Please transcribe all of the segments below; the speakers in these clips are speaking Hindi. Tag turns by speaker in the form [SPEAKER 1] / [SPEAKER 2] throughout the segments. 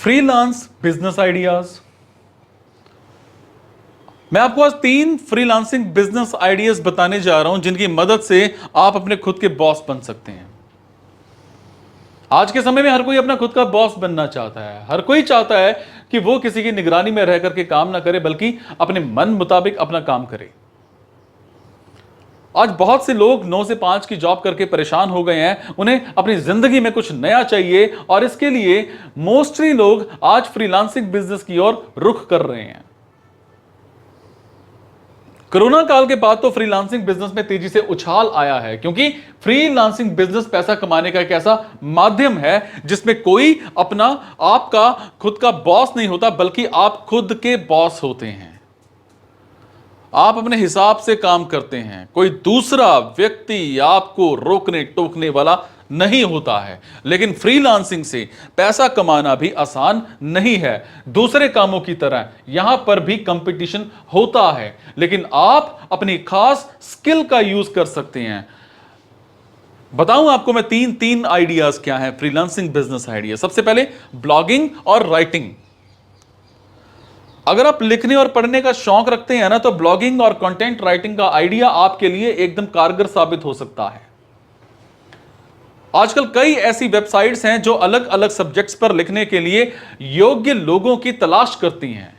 [SPEAKER 1] Freelance business ideas. मैं आपको आज 3 फ्रीलांसिंग बिजनेस आइडियाज बताने जा रहा हूं जिनकी मदद से आप अपने खुद के बॉस बन सकते हैं। आज के समय में हर कोई अपना खुद का बॉस बनना चाहता है। हर कोई चाहता है कि वो किसी की निगरानी में रह करके काम ना करे, बल्कि अपने मन मुताबिक अपना काम करे। आज बहुत से लोग 9 से 5 की जॉब करके परेशान हो गए हैं। उन्हें अपनी जिंदगी में कुछ नया चाहिए और इसके लिए मोस्टली लोग आज फ्रीलांसिंग बिजनेस की ओर रुख कर रहे हैं। कोरोना काल के बाद तो फ्रीलांसिंग बिजनेस में तेजी से उछाल आया है, क्योंकि फ्रीलांसिंग बिजनेस पैसा कमाने का एक ऐसा माध्यम है जिसमें कोई अपना आपका खुद का बॉस नहीं होता, बल्कि आप खुद के बॉस होते हैं। आप अपने हिसाब से काम करते हैं, कोई दूसरा व्यक्ति आपको रोकने टोकने वाला नहीं होता है। लेकिन फ्रीलांसिंग से पैसा कमाना भी आसान नहीं है। दूसरे कामों की तरह यहां पर भी कंपटीशन होता है, लेकिन आप अपनी खास स्किल का यूज कर सकते हैं। बताऊं आपको मैं तीन आइडियाज क्या हैं फ्रीलांसिंग बिजनेस आइडिया। सबसे पहले ब्लॉगिंग और राइटिंग। अगर आप लिखने और पढ़ने का शौक रखते हैं ना, तो ब्लॉगिंग और कंटेंट राइटिंग का आइडिया आपके लिए एकदम कारगर साबित हो सकता है। आजकल कई ऐसी वेबसाइट्स हैं जो अलग अलग सब्जेक्ट्स पर लिखने के लिए योग्य लोगों की तलाश करती हैं।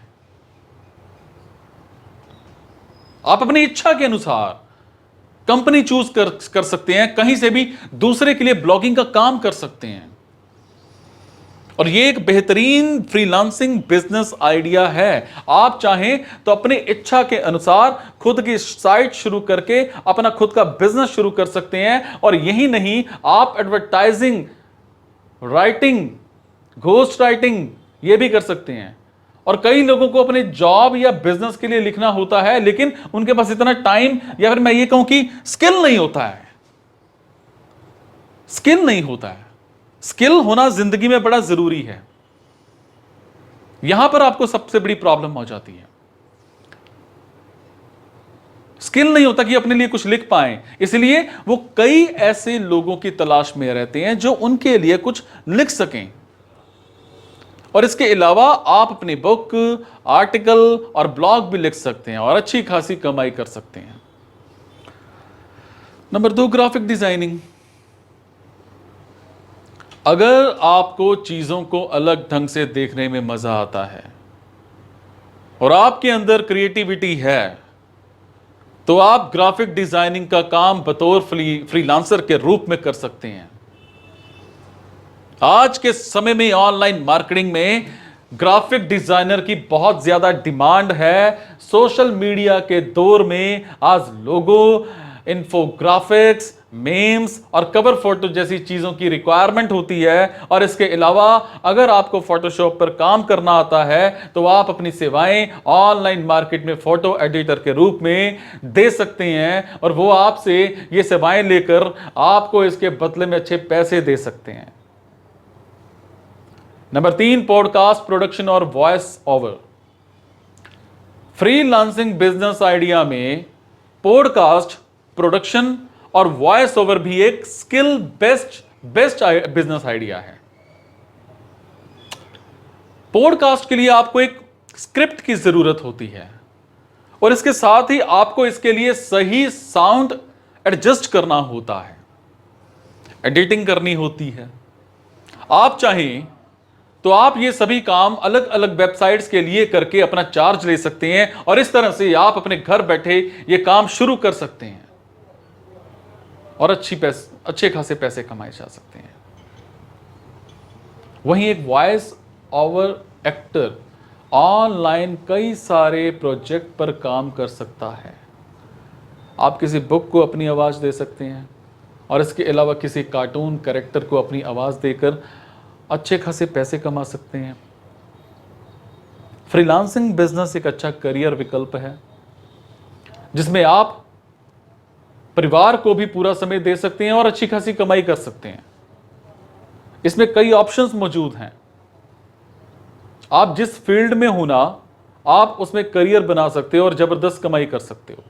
[SPEAKER 1] आप अपनी इच्छा के अनुसार कंपनी चूज कर सकते हैं, कहीं से भी दूसरे के लिए ब्लॉगिंग का काम कर सकते हैं। और यह एक बेहतरीन फ्रीलांसिंग बिजनेस आइडिया है। आप चाहें तो अपनी इच्छा के अनुसार खुद की साइट शुरू करके अपना खुद का बिजनेस शुरू कर सकते हैं। और यही नहीं, आप एडवर्टाइजिंग, राइटिंग, घोस्ट राइटिंग ये भी कर सकते हैं। और कई लोगों को अपने जॉब या बिजनेस के लिए लिखना होता है, लेकिन उनके पास इतना टाइम या फिर मैं ये कहूं कि स्किल नहीं होता है। स्किल नहीं होता है। स्किल होना जिंदगी में बड़ा जरूरी है। यहां पर आपको सबसे बड़ी प्रॉब्लम हो जाती है। स्किल नहीं होता कि अपने लिए कुछ लिख पाएं, इसलिए वो कई ऐसे लोगों की तलाश में रहते हैं जो उनके लिए कुछ लिख सकें। और इसके अलावा आप अपनी बुक, आर्टिकल और ब्लॉग भी लिख सकते हैं और अच्छी खासी कमाई कर सकते हैं। Number 2, graphic designing. अगर आपको चीजों को अलग ढंग से देखने में मजा आता है और आपके अंदर क्रिएटिविटी है, तो आप ग्राफिक डिजाइनिंग का काम बतौर फ्रीलांसर के रूप में कर सकते हैं। आज के समय में ऑनलाइन मार्केटिंग में ग्राफिक डिजाइनर की बहुत ज्यादा डिमांड है। सोशल मीडिया के दौर में आज लोगो, इन्फोग्राफिक्स, मेम्स और कवर फोटो जैसी चीजों की रिक्वायरमेंट होती है। और इसके अलावा अगर आपको फोटोशॉप पर काम करना आता है, तो आप अपनी सेवाएं ऑनलाइन मार्केट में फोटो एडिटर के रूप में दे सकते हैं और वो आपसे ये सेवाएं लेकर आपको इसके बदले में अच्छे पैसे दे सकते हैं। नंबर 3, पॉडकास्ट प्रोडक्शन और voice over. Freelancing business idea में पॉडकास्ट प्रोडक्शन और वॉइस ओवर भी एक स्किल बेस्ट बिजनेस आइडिया है। पॉडकास्ट के लिए आपको एक स्क्रिप्ट की जरूरत होती है और इसके साथ ही आपको इसके लिए सही साउंड एडजस्ट करना होता है, एडिटिंग करनी होती है। आप चाहें तो आप ये सभी काम अलग अलग वेबसाइट्स के लिए करके अपना चार्ज ले सकते हैं और इस तरह से आप अपने घर बैठे ये काम शुरू कर सकते हैं और अच्छे खासे पैसे कमाए जा सकते हैं। वहीं एक वॉइस ओवर एक्टर ऑनलाइन कई सारे प्रोजेक्ट पर काम कर सकता है। आप किसी बुक को अपनी आवाज दे सकते हैं और इसके अलावा किसी कार्टून कैरेक्टर को अपनी आवाज देकर अच्छे खासे पैसे कमा सकते हैं। फ्रीलांसिंग बिजनेस एक अच्छा करियर विकल्प है जिसमें आप परिवार को भी पूरा समय दे सकते हैं और अच्छी खासी कमाई कर सकते हैं। इसमें कई ऑप्शंस मौजूद हैं। आप जिस फील्ड में हो ना, आप उसमें करियर बना सकते हो और जबरदस्त कमाई कर सकते हो।